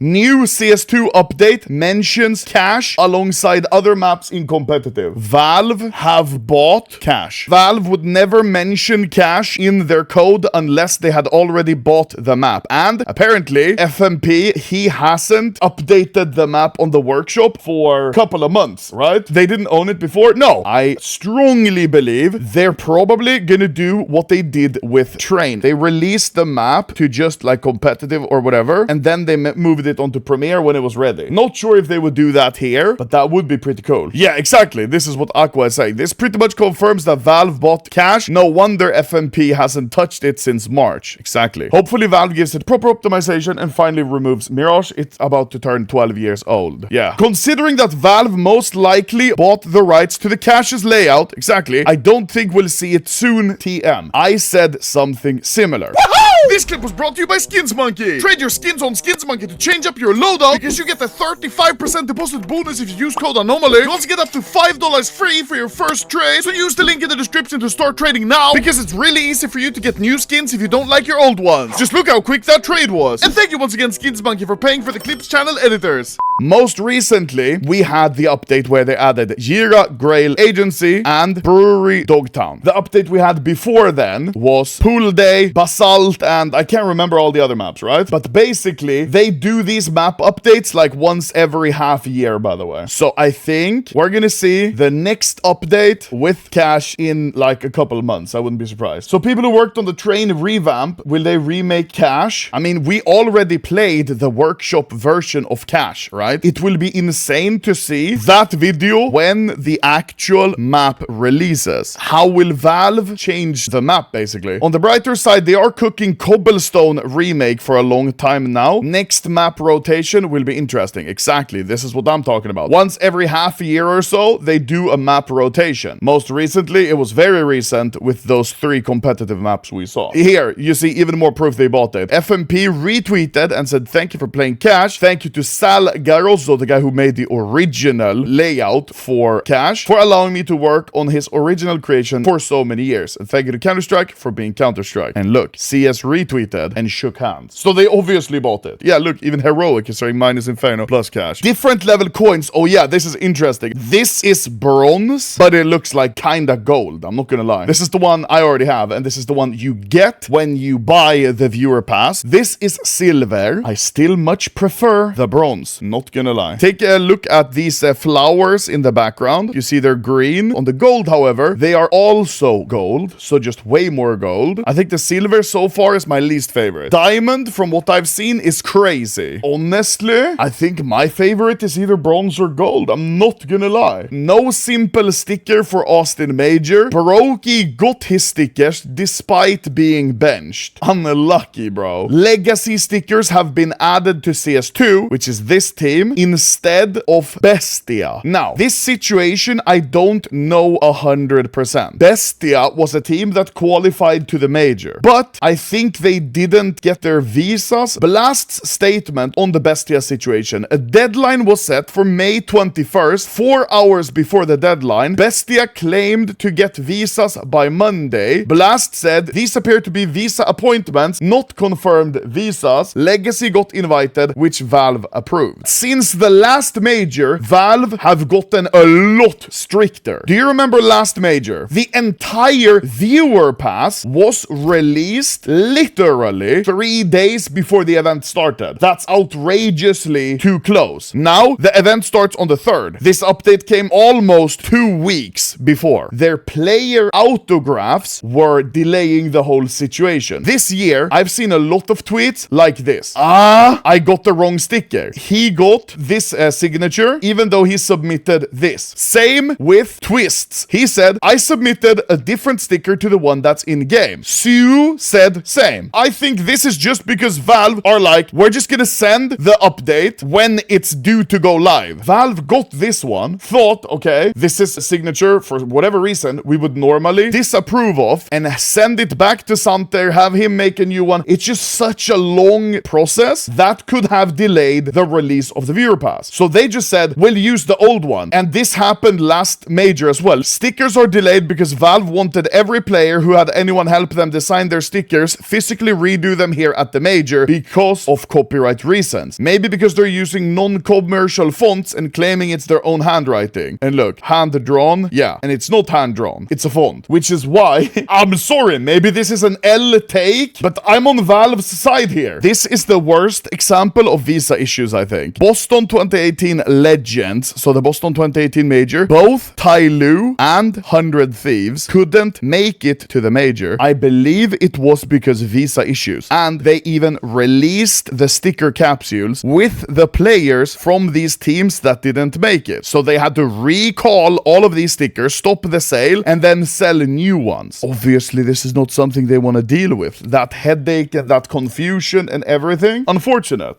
New CS2 update mentions cash alongside other maps in competitive. Valve have bought cash. Valve would never mention cash in their code unless they had already bought the map. And apparently, FMP, he hasn't updated the map on the workshop for a couple of months, right? They didn't own it before? No. I strongly believe they're probably gonna do what they did with Train. They released the map to just like competitive or whatever, and then they moved it onto Premiere when it was ready. Not sure if they would do that here, but that would be pretty cool. Yeah, exactly. This is what Aqua is saying. This pretty much confirms that Valve bought cash. No wonder FMP hasn't touched it since March. Exactly. Hopefully Valve gives it proper optimization and finally removes Mirage. It's about to turn 12 years old. Yeah. Considering that Valve most likely bought the rights to the cache's layout, exactly, I don't think we'll see it soon, TM. I said something similar. This clip was brought to you by Skins Monkey. Trade your skins on Skins Monkey to change up your loadout because you get a 35% deposit bonus if you use code Anomaly. You also get up to $5 free for your first trade, so use the link in the description to start trading now because it's really easy for you to get new skins if you don't like your old ones. Just look how quick that trade was. And thank you once again Skins Monkey for paying for the clip's channel editors. Most recently, we had the update where they added Jira, Grail Agency, and Brewery Dogtown. The update we had before then was Pool Day, Basalt, and I can't remember all the other maps, right? But basically, they do these map updates like once every half year, by the way. So I think we're gonna see the next update with cash in like a couple of months. I wouldn't be surprised. So people who worked on the Train revamp, will they remake cash? I mean, we already played the workshop version of cash, right? It will be insane to see that video when the actual map releases. How will Valve change the map, basically? On the brighter side, they are cooking Cobblestone remake for a long time now. Next map rotation will be interesting. Exactly, this is what I'm talking about. Once every half a year or so, they do a map rotation. Most recently, it was very recent with those 3 competitive maps we saw. Here, you see even more proof they bought it. FMP retweeted and said, thank you for playing cash. Thank you to Sal Garoso, the guy who made the original layout for cash, for allowing me to work on his original creation for so many years. And thank you to Counter-Strike for being Counter-Strike. And look, CS retweeted and shook hands. So they obviously bought it. Yeah, look, even Heroic is saying minus Inferno plus cash. Different level coins. Oh yeah, this is interesting. This is bronze, but it looks like kinda gold. I'm not gonna lie. This is the one I already have, and this is the one you get when you buy the viewer pass. This is silver. I still much prefer the bronze. Not gonna lie. Take a look at these flowers in the background. You see they're green. On the gold, however, they are also gold, so just way more gold. I think the silver so far is my least favorite. Diamond, from what I've seen, is crazy. Honestly, I think my favorite is either bronze or gold. I'm not gonna lie. No simple sticker for Austin Major. Baroki got his stickers despite being benched. Unlucky, bro. Legacy stickers have been added to CS2, which is this team, instead of Bestia. Now, this situation I don't know 100%. Bestia was a team that qualified to the major, but I think they didn't get their visas. Blast's statement on the Bestia situation: a deadline was set for May 21st, 4 hours before the deadline. Bestia claimed to get visas by Monday. Blast said these appear to be visa appointments, not confirmed visas. Legacy got invited, which Valve approved. Since the last major, Valve have gotten a lot stricter. Do you remember last major? The entire viewer pass was released literally 3 days before the event started. That's outrageously too close. Now, the event starts on the 3rd. This update came almost 2 weeks before. Their player autographs were delaying the whole situation. This year, I've seen a lot of tweets like this. I got the wrong sticker. He got this signature, even though he submitted this. Same with Twists. He said, I submitted a different sticker to the one that's in game. Sue said same. I think this is just because Valve are like, we're just gonna send the update when it's due to go live. Valve got this one, thought, okay, this is a signature for whatever reason we would normally disapprove of, and send it back to Santer, have him make a new one. It's just such a long process that could have delayed the release of the viewer pass. So they just said, we'll use the old one. And this happened last major as well. Stickers are delayed because Valve wanted every player who had anyone help them design their stickers physically redo them here at the major because of copyright reasons. Maybe because they're using non-commercial fonts and claiming it's their own handwriting. And look, hand-drawn, yeah, and it's not hand-drawn, it's a font. Which is why, I'm sorry, maybe this is an L take, but I'm on Valve's side here. This is the worst example of visa issues, I think. Boston 2018 Legends, so the Boston 2018 major, both Tai Lu and 100 Thieves couldn't make it to the major. I believe it was because of visa issues. And they even released the sticker capsules with the players from these teams that didn't make it. So they had to recall all of these stickers, stop the sale, and then sell new ones. Obviously, this is not something they want to deal with. That headache and that confusion and everything. Unfortunate.